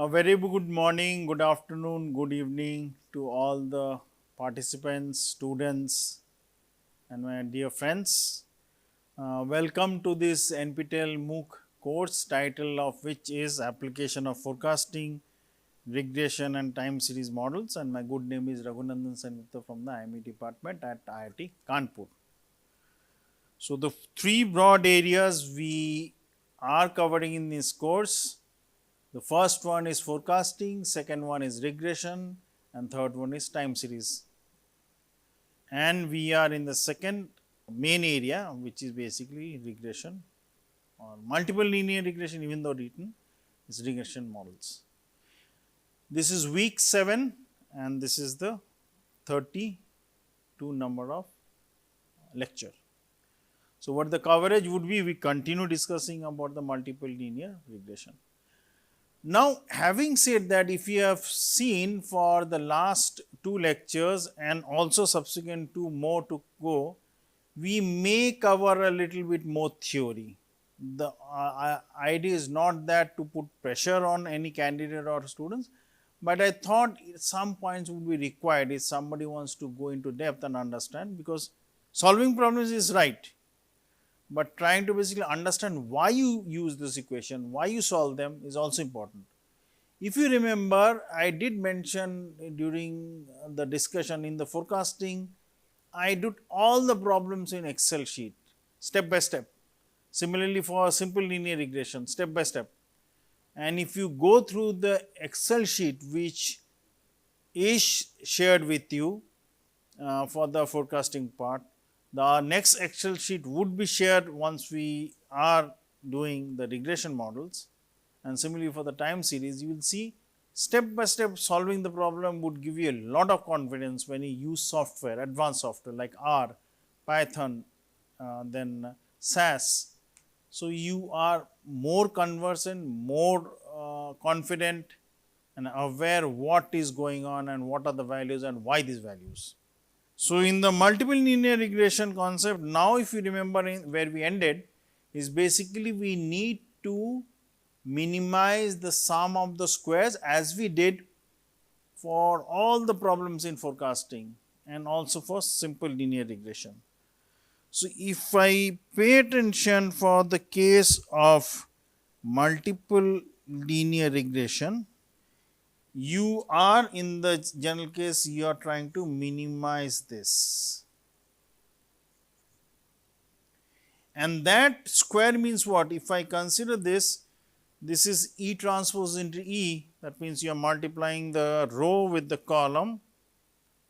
A very good morning, good afternoon, good evening to all the participants, students, and my dear friends. Welcome to this NPTEL MOOC course, title of which is Application of Forecasting, Regression and Time Series Models. And my good name is Raghunandan Sanitha from the IME department at IIT Kanpur. So, the three broad areas we are covering in this course. The first one is forecasting, second one is regression, and third one is time series. And we are in the second main area, which is basically regression or multiple linear regression, even though written is regression models. This is week 7 and this is the 32 number of lecture. So, what the coverage would be, we continue discussing about the multiple linear regression. Now, having said that, if you have seen for the last 2 lectures and also subsequent 2 more to go, we may cover a little bit more theory. The idea is not that to put pressure on any candidate or students, but I thought some points would be required if somebody wants to go into depth and understand, because solving problems is right, but trying to basically understand why you use this equation, why you solve them is also important. If you remember, I did mention during the discussion in the forecasting, I did all the problems in Excel sheet, step by step. Similarly, for simple linear regression, step by step. And if you go through the Excel sheet, which is shared with you for the forecasting part, the next Excel sheet would be shared once we are doing the regression models. And similarly for the time series, you will see step by step solving the problem would give you a lot of confidence when you use software, advanced software like R, Python, then SAS. So, you are more conversant, more confident and aware what is going on and what are the values and why these values. So, in the multiple linear regression concept, now if you remember where we ended is basically we need to minimize the sum of the squares as we did for all the problems in forecasting and also for simple linear regression. So, if I pay attention for the case of multiple linear regression, you are in the general case, you are trying to minimize this. And that square means what? If I consider this is E transpose into E, that means you are multiplying the row with the column.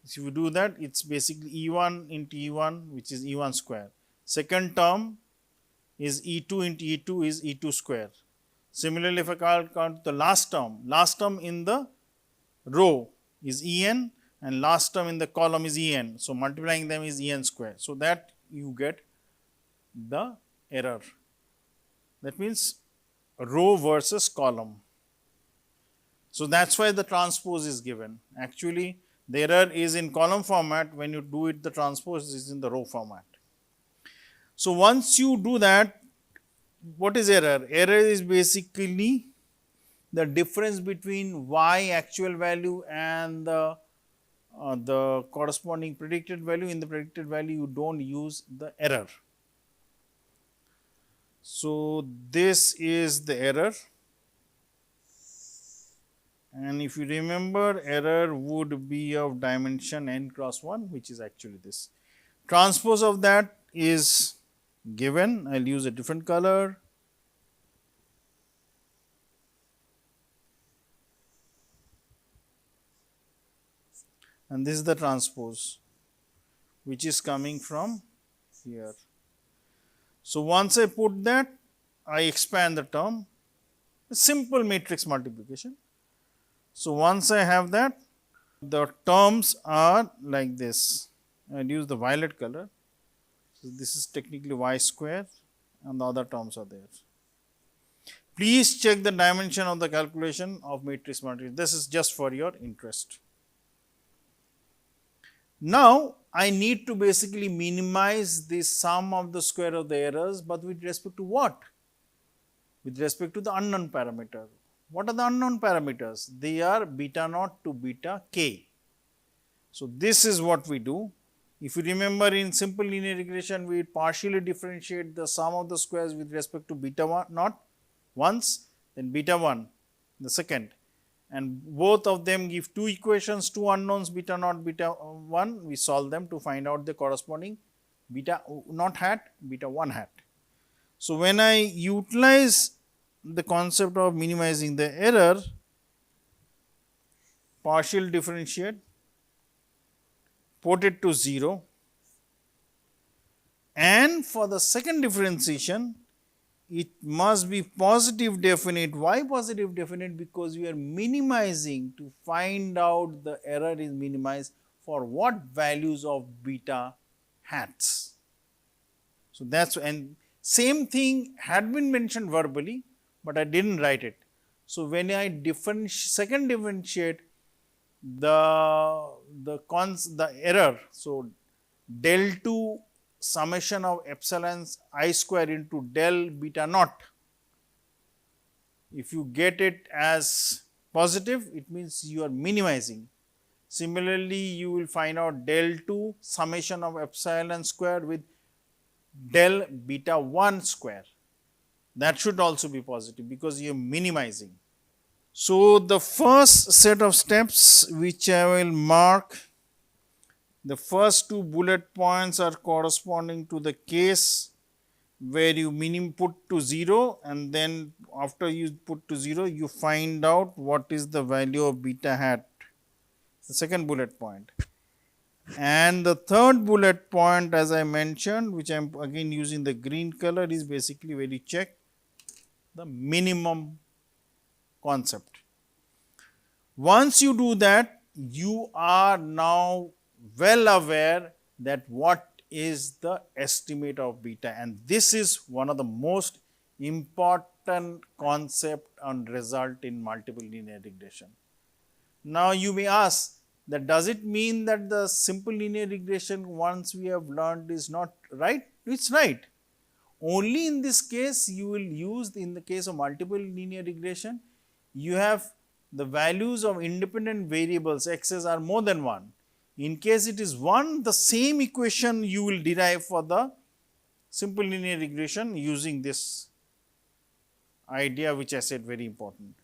If you do that, it is basically E1 into E1, which is E1 square. Second term is E2 into E2 is E2 square. Similarly, if I count the last term in the row is En and last term in the column is En. So, multiplying them is En square. So, that you get the error. That means row versus column. So, that is why the transpose is given. Actually, the error is in column format. When you do it, the transpose is in the row format. So, once you do that, what is error? Error is basically the difference between y actual value and the corresponding predicted value. In the predicted value, you do not use the error. So, this is the error, and if you remember, error would be of dimension n cross 1, which is actually this. Transpose of that is given. I will use a different color. And this is the transpose, which is coming from here. So, once I put that, I expand the term, a simple matrix multiplication. So, once I have that, the terms are like this. I will use the violet color. So, this is technically y square and the other terms are there. Please check the dimension of the calculation of matrix multiplication. This is just for your interest. Now, I need to basically minimize the sum of the square of the errors, but with respect to what? With respect to the unknown parameter. What are the unknown parameters? They are beta naught to beta k. So, this is what we do. If you remember, in simple linear regression, we partially differentiate the sum of the squares with respect to beta 1 naught once, then beta 1 the second, and both of them give two equations, two unknowns beta naught, beta 1. We solve them to find out the corresponding beta naught hat, beta 1 hat. So, when I utilize the concept of minimizing the error, partial differentiate, put it to 0, and for the second differentiation it must be positive definite. Why positive definite? Because we are minimizing to find out the error is minimized for what values of beta hats. So, that is, and same thing had been mentioned verbally, but I did not write it. So, when I second differentiate the error, so del 2 summation of epsilon I square into del beta naught, if you get it as positive, it means you are minimizing. Similarly, you will find out del 2 summation of epsilon square with del beta 1 square, that should also be positive because you are minimizing. So, the first set of steps which I will mark, the first two bullet points are corresponding to the case where you put to 0, and then after you put to 0 you find out what is the value of beta hat, the second bullet point. And the third bullet point, as I mentioned, which I am again using the green color, is basically where you check the minimum concept. Once you do that, you are now well aware that what is the estimate of beta, and this is one of the most important concept and result in multiple linear regression. Now, you may ask that does it mean that the simple linear regression once we have learned is not right? It is right. Only in this case you will use, in the case of multiple linear regression, you have the values of independent variables x's are more than 1. In case it is 1, the same equation you will derive for the simple linear regression using this idea which I said very important.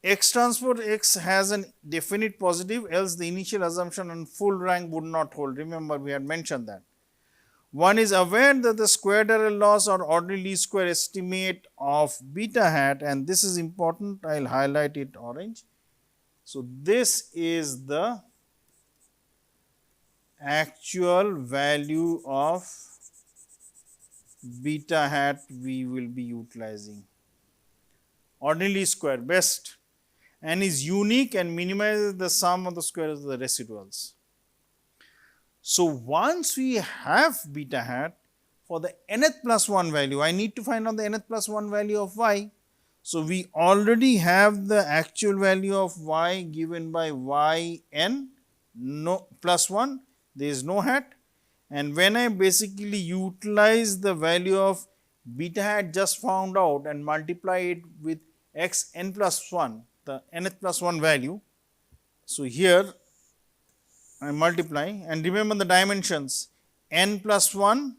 X transpose x has a definite positive, else the initial assumption on full rank would not hold. Remember, we had mentioned that. One is aware that the squared error loss or ordinary least square estimate of beta hat, and this is important, I will highlight it orange. So, this is the actual value of beta hat we will be utilizing, ordinary least square best, and is unique and minimizes the sum of the squares of the residuals. So, once we have beta hat, for the nth plus 1 value, I need to find out the nth plus 1 value of y. So, we already have the actual value of y given by y n plus 1, there is no hat, and when I basically utilize the value of beta hat just found out and multiply it with x n plus 1, the nth plus 1 value. So, here I multiply, and remember the dimensions, n plus 1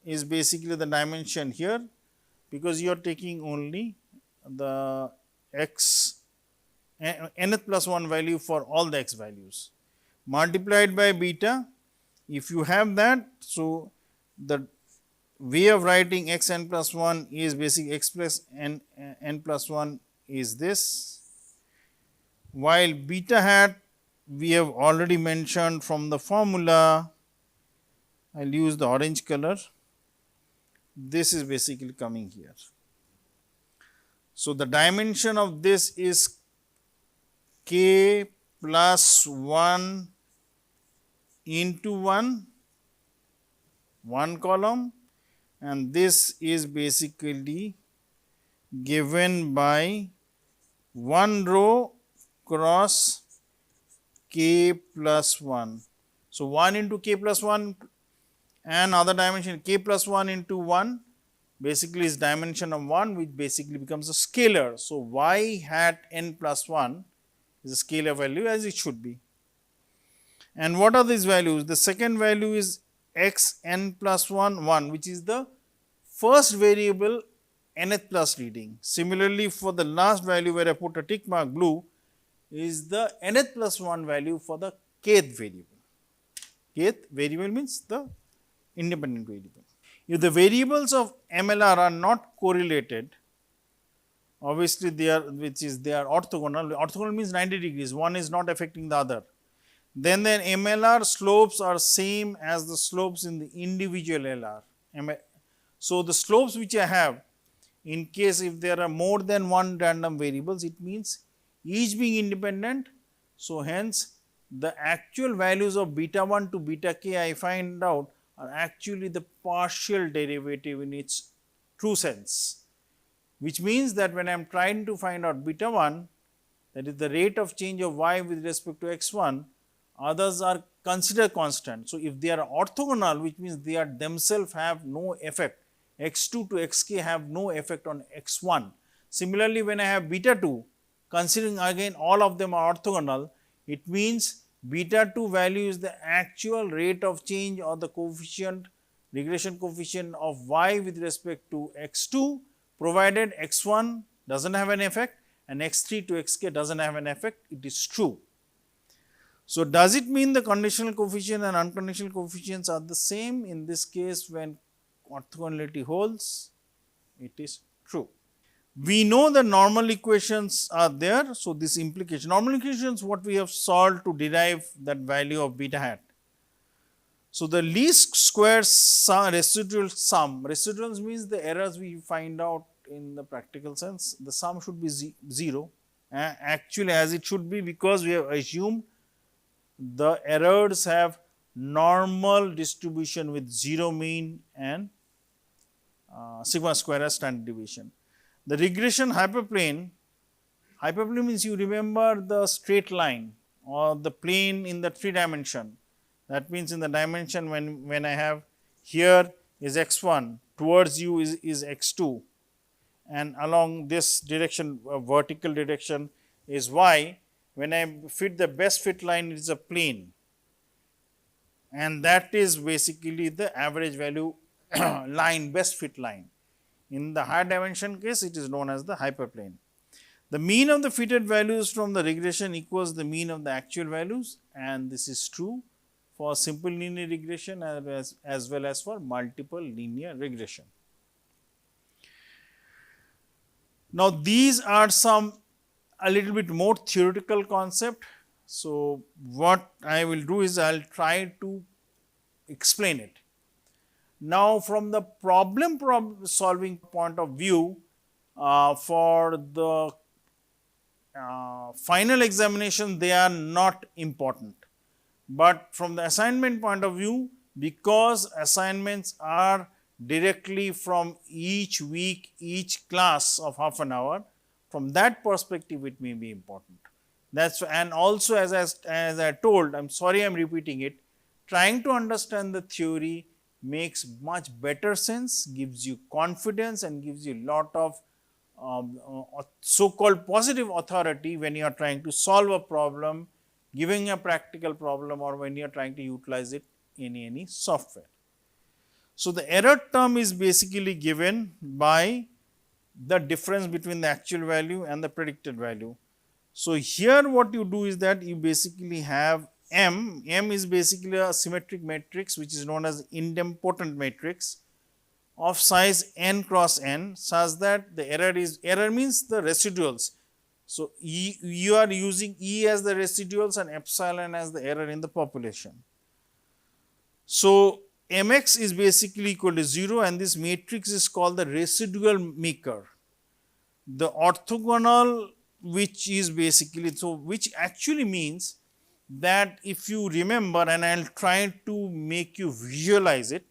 is basically the dimension here, because you are taking only the x nth plus 1 value for all the x values multiplied by beta. If you have that, so the way of writing x n plus 1 is basically x plus n plus 1 is this, while beta hat we have already mentioned from the formula. I will use the orange color, this is basically coming here. So, the dimension of this is k plus 1 into 1 column, and this is basically given by 1 row cross k plus 1. So, 1 into k plus 1 and other dimension k plus 1 into 1 basically is dimension of 1, which basically becomes a scalar. So, y hat n plus 1 is a scalar value as it should be. And what are these values? The second value is x n plus 1 1, which is the first variable nth plus reading. Similarly, for the last value where I put a tick mark blue is the nth plus 1 value for the kth variable. Kth variable means the independent variable. If the variables of MLR are not correlated, obviously they are, they are orthogonal. Orthogonal means 90 degrees, one is not affecting the other. Then the MLR slopes are same as the slopes in the individual LR. So, the slopes which I have, in case if there are more than one random variables, it means each being independent. So, hence the actual values of beta 1 to beta k I find out are actually the partial derivative in its true sense, which means that when I am trying to find out beta 1, that is the rate of change of y with respect to x 1, others are considered constant. So, if they are orthogonal, which means they are themselves have no effect, x 2 to x k have no effect on x 1. Similarly, when I have beta 2, considering again all of them are orthogonal, it means beta 2 value is the actual rate of change or the coefficient, regression coefficient of y with respect to x 2, provided x 1 does not have an effect and x 3 to x k does not have an effect, it is true. So, does it mean the conditional coefficient and unconditional coefficients are the same? In this case, when orthogonality holds, it is true. We know the normal equations are there. So, this implication, normal equations what we have solved to derive that value of beta hat. So, the least square residual sum, residuals means the errors we find out in the practical sense, the sum should be 0, actually as it should be, because we have assumed the errors have normal distribution with 0 mean and sigma square as standard deviation. The regression hyperplane, hyperplane means you remember the straight line or the plane in the 3 dimension. That means in the dimension when I have here is x 1, towards you is x 2, and along this direction, vertical direction is y. When I fit the best fit line, it is a plane, and that is basically the average value line, best fit line. In the higher dimension case, it is known as the hyperplane. The mean of the fitted values from the regression equals the mean of the actual values, and this is true for simple linear regression as well as for multiple linear regression. Now, these are some a little bit more theoretical concept. So, what I will do is I will try to explain it. Now, from the problem solving point of view, for the final examination they are not important, but from the assignment point of view, because assignments are directly from each week, each class of half an hour, from that perspective it may be important. That's, and also as I told, I am sorry I am repeating it, trying to understand the theory makes much better sense, gives you confidence and gives you lot of so called positive authority when you are trying to solve a problem, giving a practical problem, or when you are trying to utilize it in any software. So, the error term is basically given by the difference between the actual value and the predicted value. So, here what you do is that you basically have M is basically a symmetric matrix which is known as idempotent matrix of size n cross n, such that the error means the residuals. So, you are using E as the residuals and epsilon as the error in the population. So, Mx is basically equal to 0 and this matrix is called the residual maker. The orthogonal, which is basically, so which actually means that if you remember, and I will try to make you visualize it.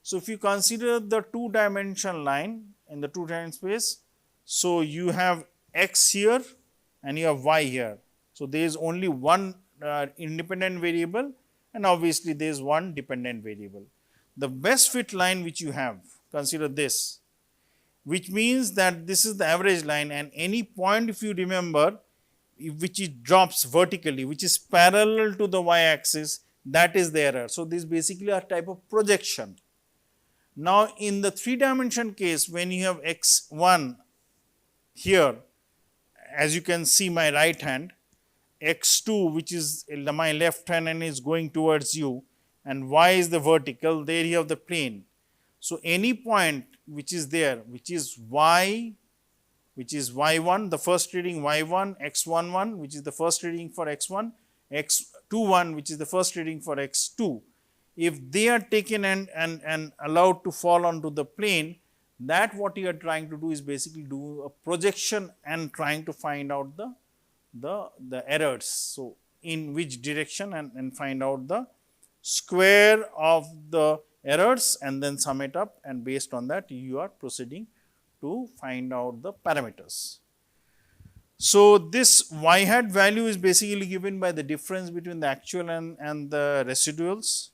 So, if you consider the 2-dimension line in the 2-dimensional space, so you have x here and you have y here. So, there is only one independent variable and obviously there is one dependent variable. The best fit line which you have, consider this. which means that this is the average line, and any point, if you remember, which it drops vertically, which is parallel to the y axis, that is the error. So, this is basically a type of projection. Now, in the 3-dimension case, when you have x1 here, as you can see my right hand, x2 which is my left hand and is going towards you, and y is the vertical, there you have the plane. So, any point which is there, which is y, which is y1, the first reading y1, x11 which is the first reading for x1, x21 which is the first reading for x2, if they are taken and allowed to fall onto the plane, that what you are trying to do is basically do a projection and trying to find out the errors. So, in which direction, and find out the square of the errors and then sum it up, and based on that you are proceeding to find out the parameters. So, this y hat value is basically given by the difference between the actual and the residuals.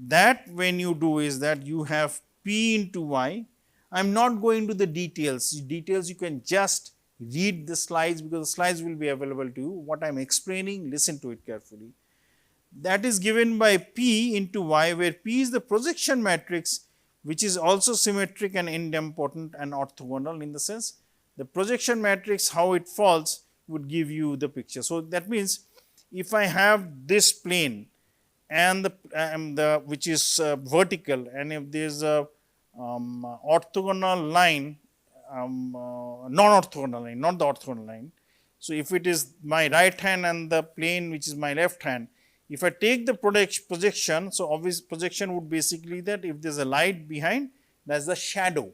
That when you do is that you have p into y. I am not going to the details. You can just read the slides, because the slides will be available to you. What I am explaining, listen to it carefully. That is given by p into y, where p is the projection matrix, which is also symmetric and idempotent and orthogonal, in the sense the projection matrix, how it falls would give you the picture. So, that means if I have this plane and the which is vertical, and if there is a orthogonal line, non-orthogonal line, not the orthogonal line. So, if it is my right hand and the plane which is my left hand, if I take the projection, so obvious projection would basically that if there is a light behind, that is the shadow.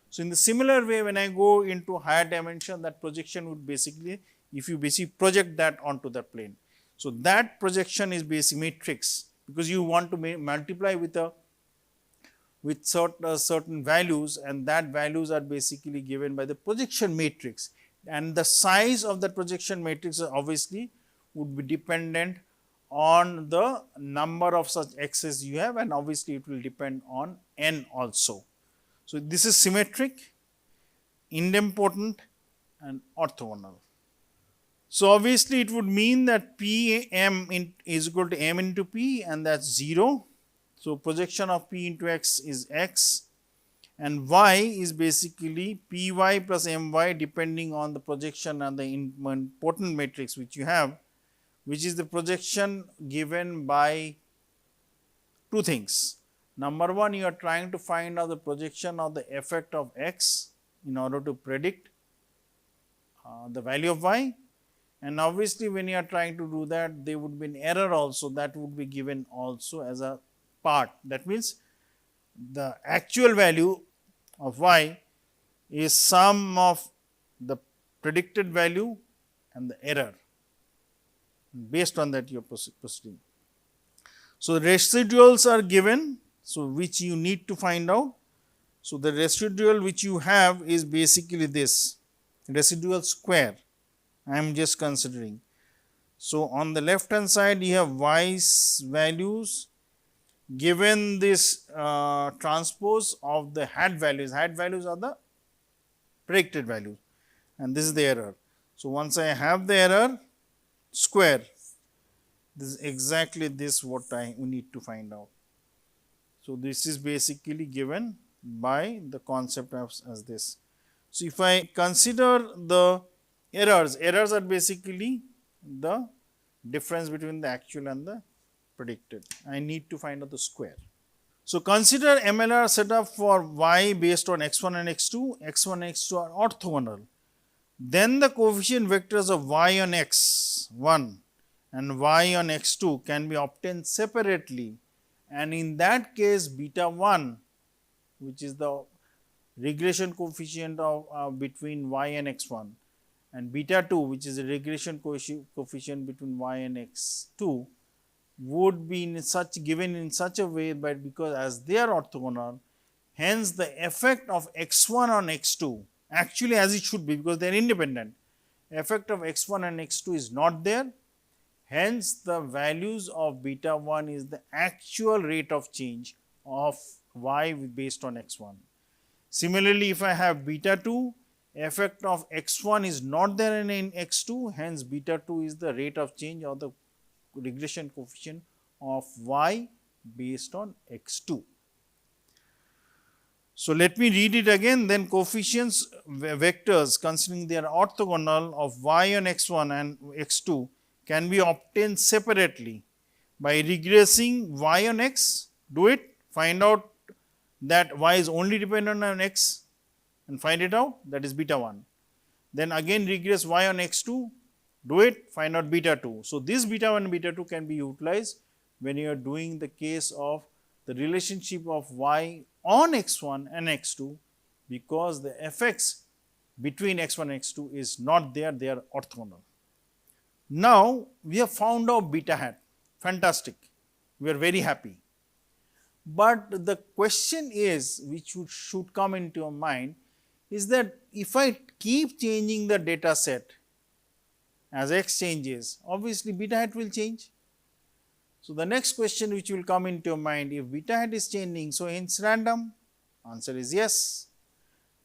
So, in the similar way, when I go into higher dimension, that projection would basically, if you basically project that onto the plane. So, that projection is basic matrix, because you want to multiply with certain values, and that values are basically given by the projection matrix, and the size of the projection matrix obviously would be dependent on the number of such x's you have, and obviously it will depend on n also. So, this is symmetric, idempotent and orthogonal. So, obviously it would mean that p m is equal to m into p, and that is 0. So, projection of p into x is x, and y is basically py plus my depending on the projection and the idempotent matrix which you have, which is the projection given by two things. Number one, you are trying to find out the projection of the effect of x in order to predict the value of y, and obviously when you are trying to do that, there would be an error also, that would be given also as a part. That means, the actual value of y is sum of the predicted value and the error. Based on that you are proceeding. So, residuals are given, so which you need to find out. So, the residual which you have is basically this residual square, I am just considering. So, on the left hand side you have y's values given this transpose of the hat values are the predicted values, and this is the error. So, once I have the error square, this is exactly this what we need to find out. So, this is basically given by the concept of as this. So, if I consider the errors are basically the difference between the actual and the predicted. I need to find out the square. So, consider MLR setup for y based on x1 and x2, x1 and x2 are orthogonal. Then the coefficient vectors of y on x1 and y on x2 can be obtained separately, and in that case beta 1, which is the regression coefficient of between y and x1, and beta 2, which is a regression coefficient between y and x2, would be given in such a way, but because as they are orthogonal, hence the effect of x1 on x2, actually as it should be, because they are independent, effect of x1 and x2 is not there. Hence, the values of beta 1 is the actual rate of change of y based on x1. Similarly, if I have beta 2, effect of x1 is not there in x2, hence beta 2 is the rate of change or the regression coefficient of y based on x2. So, let me read it again, then coefficients vectors considering they are orthogonal of y on x1 and x2 can be obtained separately by regressing y on x, do it, find out that y is only dependent on x and find it out, that is beta 1. Then again regress y on x2, do it, find out beta 2. So, this beta 1 and beta 2 can be utilized when you are doing the case of the relationship of y on x1 and x2, because the fx between x1 and x2 is not there, they are orthogonal. Now, we have found out beta hat, fantastic, we are very happy. But the question is, which should come into your mind, is that if I keep changing the data set as x changes, obviously beta hat will change. So, the next question which will come into your mind, if beta hat is changing, so hence random, answer is yes.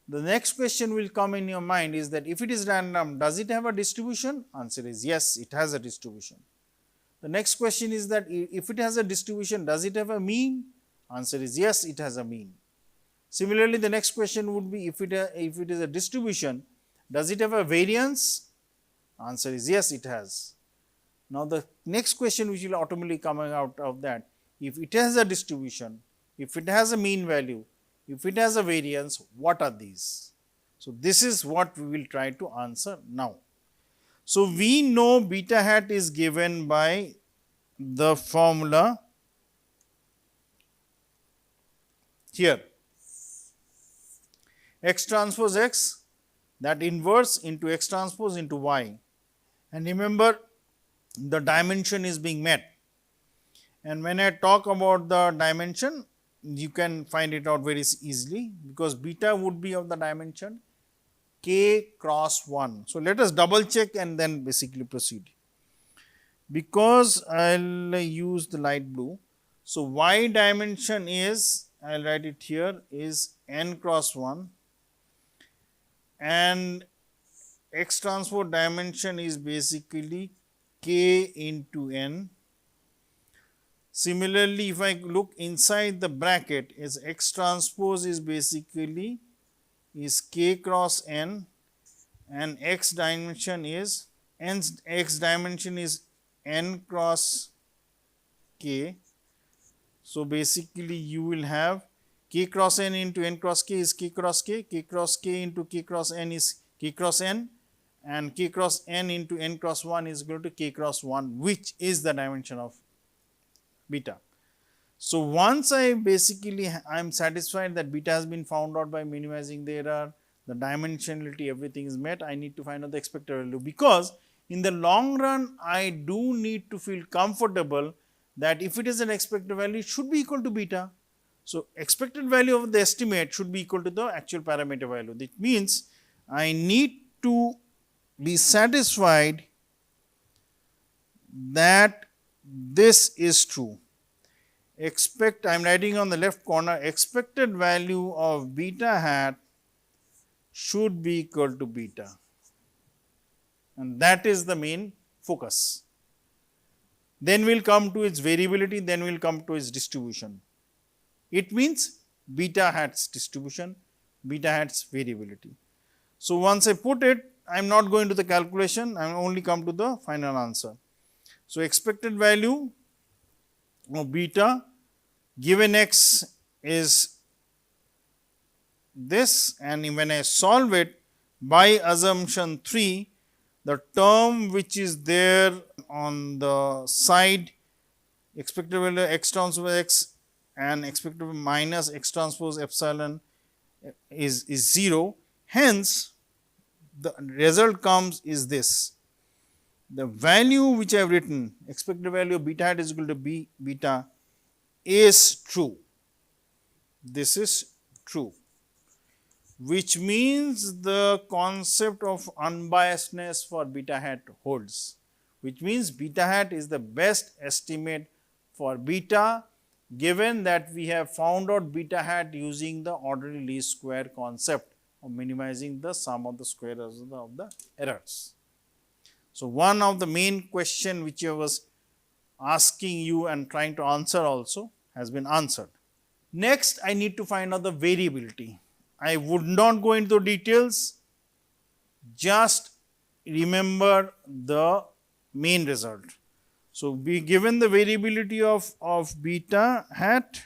The next question will come in your mind is that if it is random, does it have a distribution? Answer is yes, it has a distribution. The next question is that if it has a distribution, does it have a mean? Answer is yes, it has a mean. Similarly, the next question would be if it is a distribution, does it have a variance? Answer is yes, it has. Now, the next question which will automatically come out of that, if it has a distribution, if it has a mean value, if it has a variance, what are these? So, this is what we will try to answer now. So, we know beta hat is given by the formula here, x transpose x, that inverse into x transpose into y, and remember the dimension is being met, and when I talk about the dimension, you can find it out very easily, because beta would be of the dimension k cross 1. So, let us double check and then basically proceed, because I will use the light blue. So, y dimension is, I will write it here, is n cross 1, and x transpose dimension is basically k into n. Similarly, if I look inside the bracket, is x transpose is basically is k cross n, and x dimension is n cross k. So, basically you will have k cross n into n cross k is k cross k into k cross n is k cross n, and k cross n into n cross 1 is equal to k cross 1, which is the dimension of beta. So, once I basically I am satisfied that beta has been found out by minimizing the error, the dimensionality, everything is met, I need to find out the expected value, because in the long run I do need to feel comfortable that if it is an expected value, it should be equal to beta. So, expected value of the estimate should be equal to the actual parameter value. That means, I need to be satisfied that this is true. I am writing on the left corner, expected value of beta hat should be equal to beta, and that is the main focus. Then we will come to its variability, then we will come to its distribution. It means beta hat's distribution, beta hat's variability. So, once I put it, I am not going to the calculation, I am only come to the final answer. So, expected value of beta given x is this, and when I solve it by assumption 3, the term which is there on the side, expected value x transpose x and expected minus x transpose epsilon is 0. Hence, the result comes is this, the value which I have written, expected value of beta hat is equal to beta is true. This is true, which means the concept of unbiasedness for beta hat holds, which means beta hat is the best estimate for beta given that we have found out beta hat using the ordinary least square concept of minimizing the sum of the square of the errors. So, one of the main question which I was asking you and trying to answer also has been answered. Next, I need to find out the variability. I would not go into details, just remember the main result. So, be given the variability of beta hat,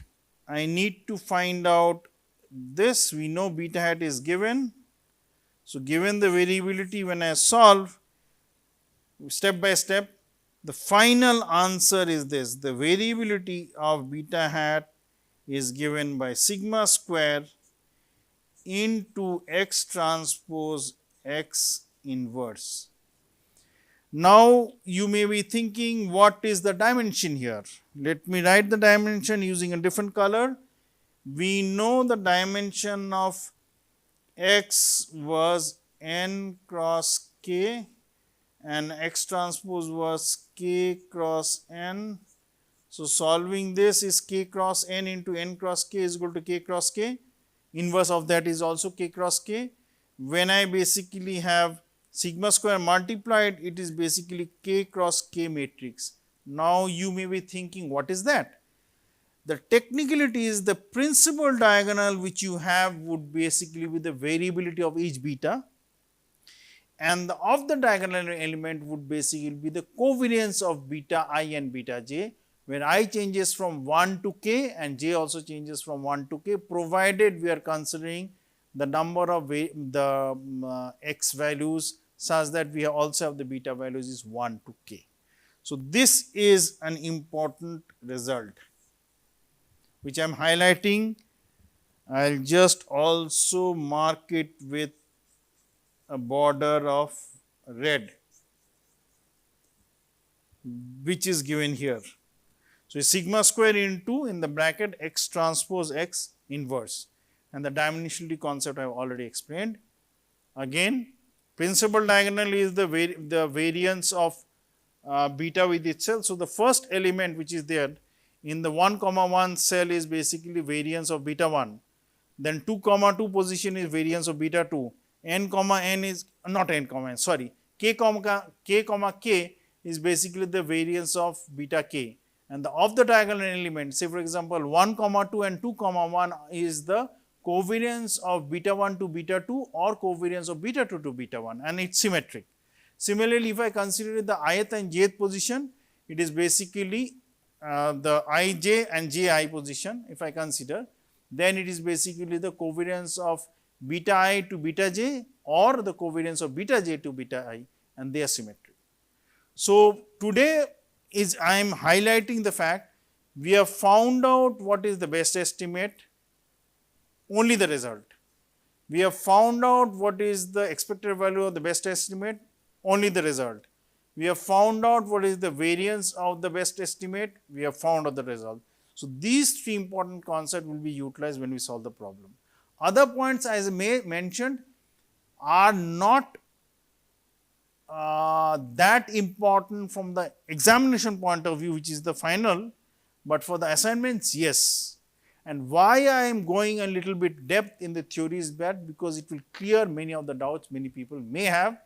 I need to find out this. We know beta hat is given. So, given the variability, when I solve step by step, the final answer is this: the variability of beta hat is given by sigma square into x transpose x inverse. Now, you may be thinking, what is the dimension here? Let me write the dimension using a different color. We know the dimension of x was n cross k and x transpose was k cross n. So, solving this is k cross n into n cross k is equal to k cross k. Inverse of that is also k cross k. When I basically have sigma square multiplied, it is basically k cross k matrix. Now, you may be thinking, what is that? The technicality is the principal diagonal which you have would basically be the variability of each beta, and the of the diagonal element would basically be the covariance of beta I and beta j, where I changes from 1 to k and j also changes from 1 to k, provided we are considering the number of x values such that we also have the beta values is 1 to k. So, this is an important result which I am highlighting. I will just also mark it with a border of red, which is given here. So, sigma square into in the bracket x transpose x inverse, and the dimensionality concept I have already explained. Again, principal diagonal is the variance of beta with itself. So, the first element which is there in the 1 comma 1 cell is basically variance of beta 1, then 2 comma 2 position is variance of beta 2, n comma n is not n comma n, sorry, k comma k is basically the variance of beta k, and the of the diagonal element, say for example 1 comma 2 and 2 comma 1 is the covariance of beta 1 to beta 2 or covariance of beta 2 to beta 1, and it is symmetric. Similarly, if I consider the ith and jth position, it is basically the ij and ji position. If I consider, then it is basically the covariance of beta I to beta j or the covariance of beta j to beta I, and they are symmetric. So, today is I am highlighting the fact we have found out what is the best estimate, only the result. We have found out what is the expected value of the best estimate, only the result. We have found out what is the variance of the best estimate, we have found out the result. So, these three important concepts will be utilized when we solve the problem. Other points, as I mentioned, are not that important from the examination point of view, which is the final, but for the assignments, yes. And why I am going a little bit depth in the theory is that because it will clear many of the doubts many people may have,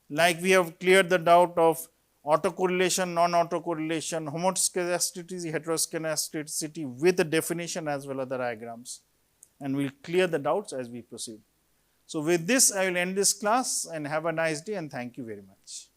like we have cleared the doubt of autocorrelation, non-autocorrelation, homoscedasticity, heteroscedasticity with the definition as well as the diagrams, and we will clear the doubts as we proceed. So, with this I will end this class and have a nice day, and thank you very much.